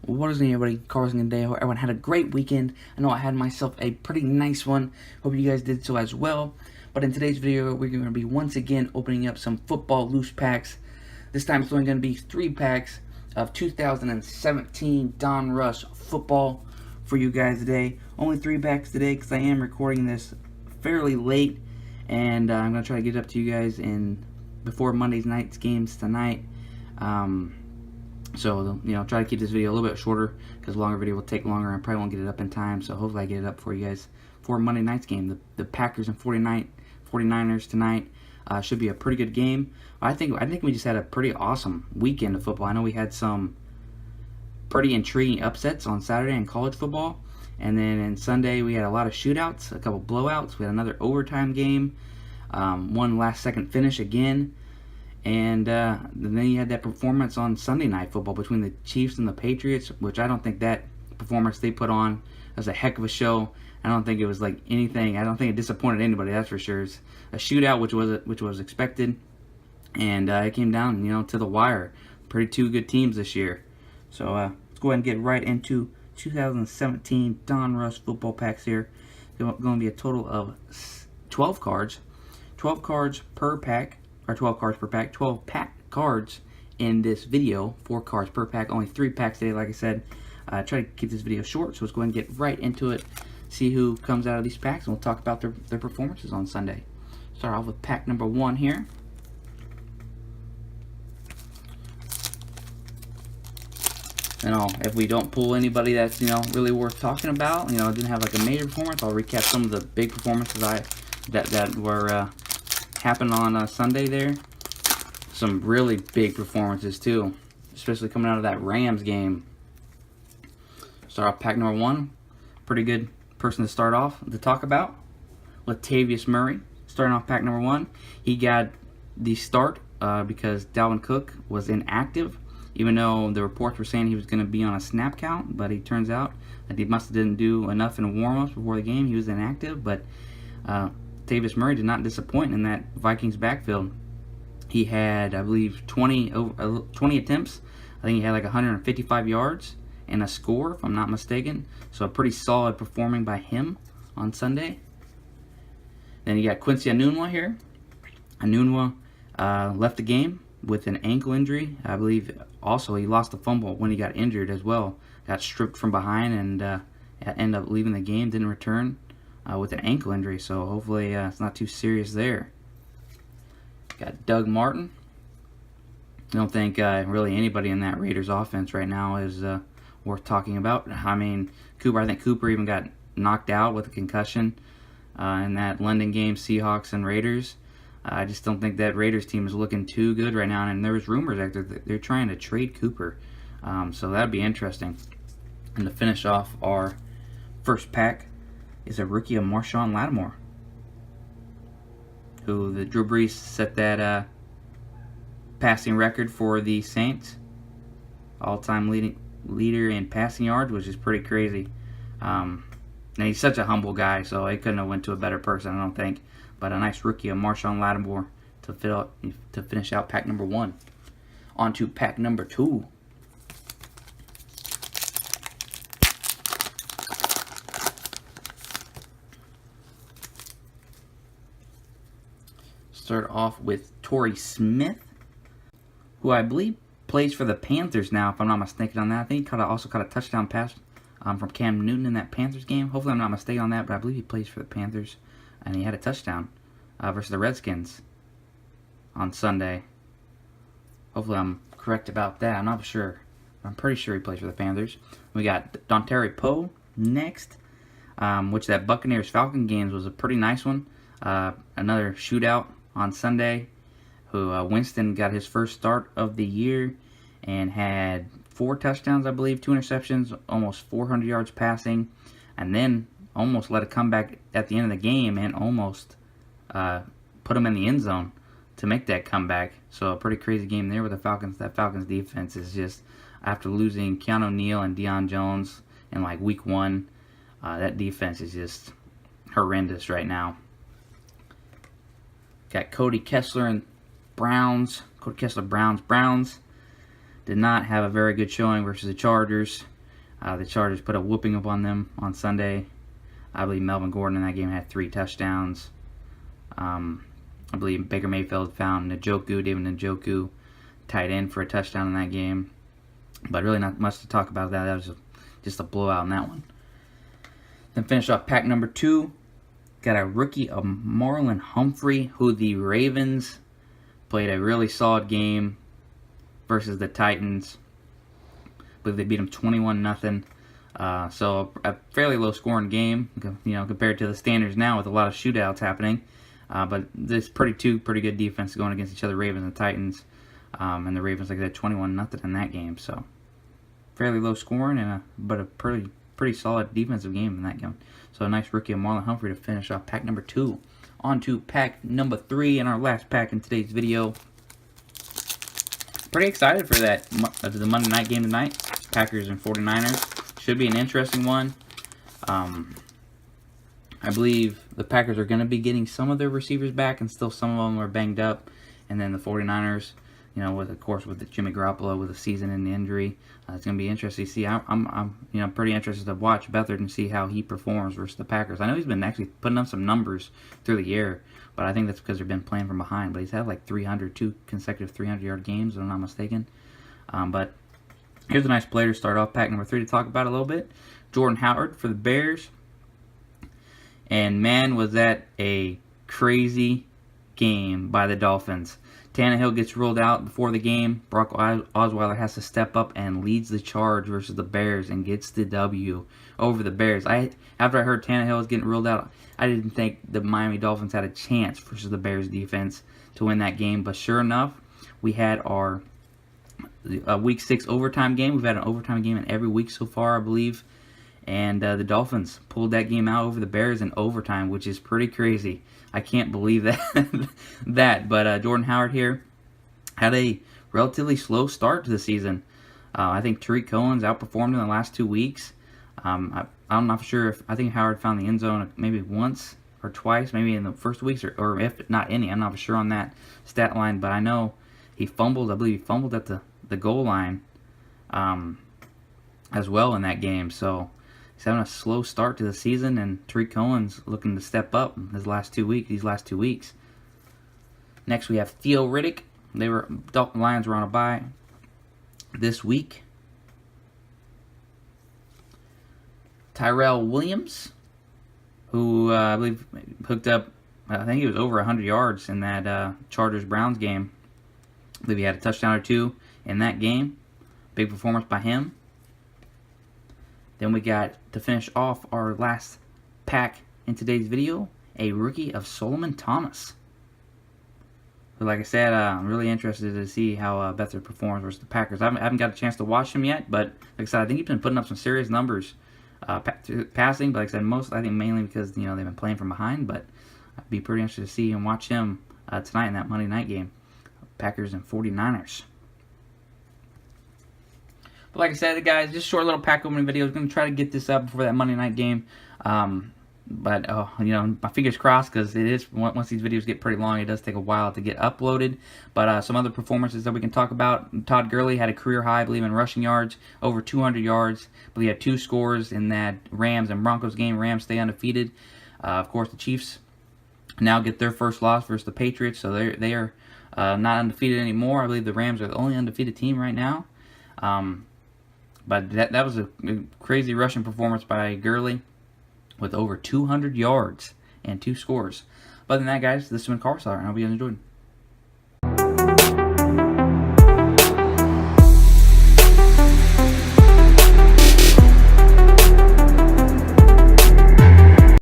What is it, everybody? Carson today. Hope everyone had a great weekend. I know I had myself a pretty nice one. Hope you guys did so as well. But in today's video, we're going to be once again opening up some football loose packs. This time it's only going to be 3 packs of 2017 Donruss football for you guys today. Only 3 packs today because I am recording this fairly late, and I'm going to try to get it up to you guys before Monday night's games tonight. So, try to keep this video a little bit shorter because a longer video will take longer and I probably won't get it up in time. So hopefully I get it up for you guys for Monday night's game. The Packers and 49ers tonight should be a pretty good game. I think we just had a pretty awesome weekend of football. I know we had some pretty intriguing upsets on Saturday in college football. And then on Sunday we had a lot of shootouts, a couple blowouts. We had another overtime game, one last second finish again. And then you had that performance on Sunday Night Football between the Chiefs and the Patriots, which I don't think that performance they put on was a heck of a show. I don't think it was like anything. I don't think it disappointed anybody. That's for sure. It's a shootout, which was expected, and it came down, to the wire. Two good teams this year. So let's go ahead and get right into 2017 Donruss football packs here. There's going to be a total of 12 cards, 12 cards per pack. Or 12 cards per pack, 12 pack cards in this video, 4 cards per pack, only 3 packs today, like I said. Try to keep this video short, so let's go ahead and get right into it, see who comes out of these packs, and we'll talk about their performances on Sunday. Start off with pack number 1 here. And if we don't pull anybody that's, really worth talking about, didn't have like a major performance, I'll recap some of the big performances that were happened on Sunday there. Some really big performances too, especially coming out of that Rams game. Start off pack number 1. Pretty good person to start off to talk about. Latavius Murray, starting off pack number 1. He got the start because Dalvin Cook was inactive, even though the reports were saying he was going to be on a snap count, but it turns out that he must have didn't do enough in warm-ups before the game. He was inactive, but Latavius Murray did not disappoint in that Vikings backfield. He had, I believe, 20 attempts. I think he had like 155 yards and a score, if I'm not mistaken. So a pretty solid performing by him on Sunday. Then you got Quincy Enunwa here. Enunwa left the game with an ankle injury. I believe also he lost a fumble when he got injured as well. Got stripped from behind and ended up leaving the game, didn't return. With an ankle injury, so hopefully it's not too serious there. Got Doug Martin. I don't think really anybody in that Raiders offense right now is worth talking about. I mean, I think Cooper even got knocked out with a concussion in that London game, Seahawks and Raiders. I just don't think that Raiders team is looking too good right now, and there was rumors that they're trying to trade Cooper. So that'd be interesting. And to finish off our first pack is a rookie of Marshawn Lattimore, who the Drew Brees set that passing record for the Saints, all-time leader in passing yards, which is pretty crazy. And he's such a humble guy, so he couldn't have went to a better person, I don't think. But a nice rookie of Marshawn Lattimore to finish out pack number 1. On to pack number 2. Start off with Torrey Smith, who I believe plays for the Panthers now, if I'm not mistaken on that. I think he also caught a touchdown pass from Cam Newton in that Panthers game. Hopefully I'm not mistaken on that, but I believe he plays for the Panthers, and he had a touchdown versus the Redskins on Sunday. Hopefully I'm correct about that. I'm not sure. I'm pretty sure he plays for the Panthers. We got Dontari Poe next, which that Buccaneers-Falcon games was a pretty nice one. Another shootout on Sunday, who Winston got his first start of the year and had 4 touchdowns, I believe, 2 interceptions, almost 400 yards passing, and then almost let a comeback at the end of the game and almost put him in the end zone to make that comeback. So a pretty crazy game there with the Falcons. That Falcons defense is just, after losing Keanu Neal and Deion Jones in like week 1, that defense is just horrendous right now. Got Cody Kessler and Browns. Cody Kessler, Browns did not have a very good showing versus the Chargers. The Chargers put a whooping up on them on Sunday. I believe Melvin Gordon in that game had 3 touchdowns. I believe Baker Mayfield found David Njoku, tight end for a touchdown in that game. But really not much to talk about that. That was just a blowout in that one. Then finish off pack number 2. Got a rookie of Marlon Humphrey, who the Ravens played a really solid game versus the Titans. I believe they beat them 21-0. So a fairly low scoring game, compared to the standards now with a lot of shootouts happening. But this two pretty good defense going against each other, Ravens and Titans. And the Ravens, like I said, 21-0 in that game. So fairly low scoring, but a pretty solid defensive game in that game. So a nice rookie of Marlon Humphrey to finish off pack number 2. On to pack number 3 and our last pack in today's video. Pretty excited for the Monday night game tonight. Packers and 49ers. Should be an interesting one. I believe the Packers are going to be getting some of their receivers back, and still some of them are banged up. And then the 49ers, with the Jimmy Garoppolo with a season-ending injury, it's going to be interesting to see. I'm pretty interested to watch Beathard and see how he performs versus the Packers. I know he's been actually putting up some numbers through the year, but I think that's because they've been playing from behind. But he's had like 2 consecutive 300-yard games, if I'm not mistaken. But here's a nice player to start off pack number 3 to talk about a little bit. Jordan Howard for the Bears. And man, was that a crazy game by the Dolphins. Tannehill gets ruled out before the game. Brock Osweiler has to step up and leads the charge versus the Bears and gets the W over the Bears. After I heard Tannehill was getting ruled out, I didn't think the Miami Dolphins had a chance versus the Bears defense to win that game. But sure enough, we had our Week 6 overtime game. We've had an overtime game in every week so far, I believe. And the Dolphins pulled that game out over the Bears in overtime, which is pretty crazy. I can't believe that. But Jordan Howard here had a relatively slow start to the season. I think Tariq Cohen's outperformed in the last 2 weeks. I'm not sure I think Howard found the end zone maybe once or twice, maybe in the first weeks, or if not any. I'm not sure on that stat line, but I know he fumbled. I believe he fumbled at the goal line as well in that game. So he's having a slow start to the season, and Tariq Cohen's looking to step up these last 2 weeks. Next, we have Theo Riddick. Lions were on a bye this week. Tyrell Williams, who I believe hooked up, I think he was over 100 yards in that Chargers-Browns game. I believe he had a touchdown or 2 in that game. Big performance by him. Then we got, to finish off our last pack in today's video, a rookie of Solomon Thomas. But like I said, I'm really interested to see how Beathard performs versus the Packers. I haven't got a chance to watch him yet, but like I said, I think he's been putting up some serious numbers passing. But like I said, I think mainly because they've been playing from behind. But I'd be pretty interested to see and watch him tonight in that Monday night game, Packers and 49ers. But like I said, guys, just short little pack opening video. I'm going to try to get this up before that Monday night game. But my fingers crossed, because it is, once these videos get pretty long, it does take a while to get uploaded. But some other performances that we can talk about. Todd Gurley had a career high, I believe, in rushing yards, over 200 yards. But he had 2 scores in that Rams and Broncos game. Rams stay undefeated. Of course, the Chiefs now get their first loss versus the Patriots, so they are not undefeated anymore. I believe the Rams are the only undefeated team right now. But that was a crazy rushing performance by Gurley with over 200 yards and 2 scores. Other than that, guys, this has been CardboardCellar, and I hope you guys enjoyed.